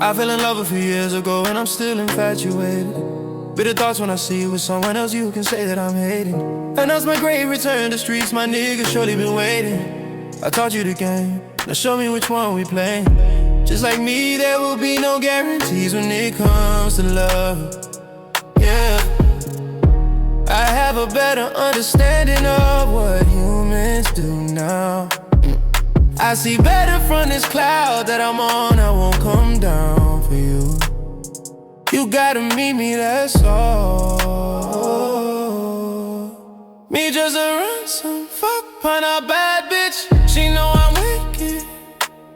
I fell in love a few years ago and I'm still infatuated. Bitter thoughts when I see you with someone else, you can say that I'm hating. And that's my great return to streets, my nigga surely been waiting. I taught you the game, now show me which one we play. Just like me, there will be no guarantees when it comes to love. Yeah, I have a better understanding of what humans do now. I see better from this cloud that I'm on, I won't come down for you. You gotta meet me, that's all. Me just a ransom, fuck pun a bad bitch. She know I'm wicked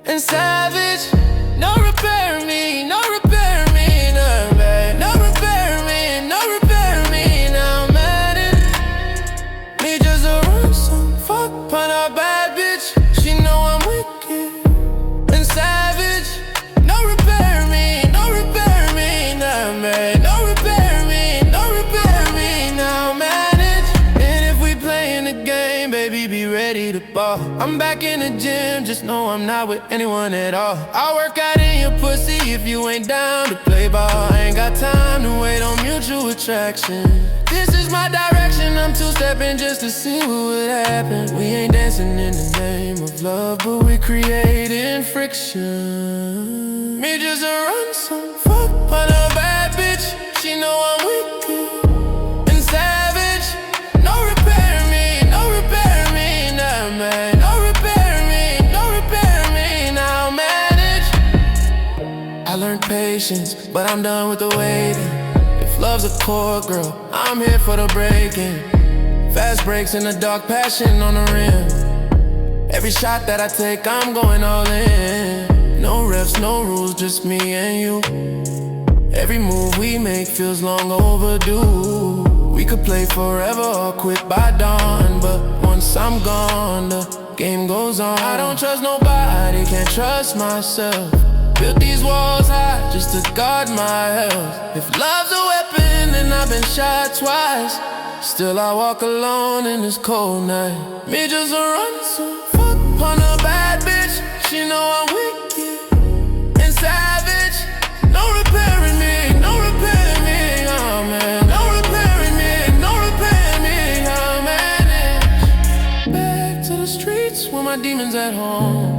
and savage. No repair me, no repair me, no babe. No repair me, no repair me, now I'm at it. Me just a ransom, fuck pun a bad bitch. She know I'm wicked and savage. No repair me, no repair me, now babe. No repair me, no repair me, now I'm at it. And if we playing the game, baby, be ready to ball. I'm back in the gym, just know I'm not with anyone at all. I'll work out in your pussy if you ain't down to play ball. I ain't got time to wait on mutual attraction. This is my direction, I'm two-stepping just to see what would happen. We ain't dancing in the name of love, but we creating friction. Me just a ransom, fuck on a bad bitch. She know I'm wicked and savage. No repair me, no repair me, nah man. No repair me, no repair me, now manage. I learned patience, but I'm done with the waiting. If love's a core, girl, I'm here for the breaking. Fast breaks in the dark, passion on the rim. Every shot that I take, I'm going all in. No refs, no rules, just me and you. Every move we make feels long overdue. We could play forever or quit by dawn, but once I'm gone, the game goes on. I don't trust nobody, can't trust myself. Built these walls high just to guard my health. If love's a weapon, then I've been shot twice. Still I walk alone in this cold night. Me just a ransom, fuck on a bad bitch. She know I'm wicked and savage. No repairing me, no repairing me, oh man. No repairing me, no repairing me, oh man. Back to the streets where my demons at home.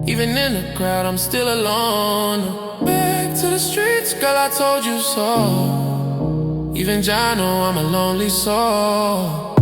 Even in the crowd, I'm still alone. Back to the streets, girl, I told you so. Even John know I'm a lonely soul.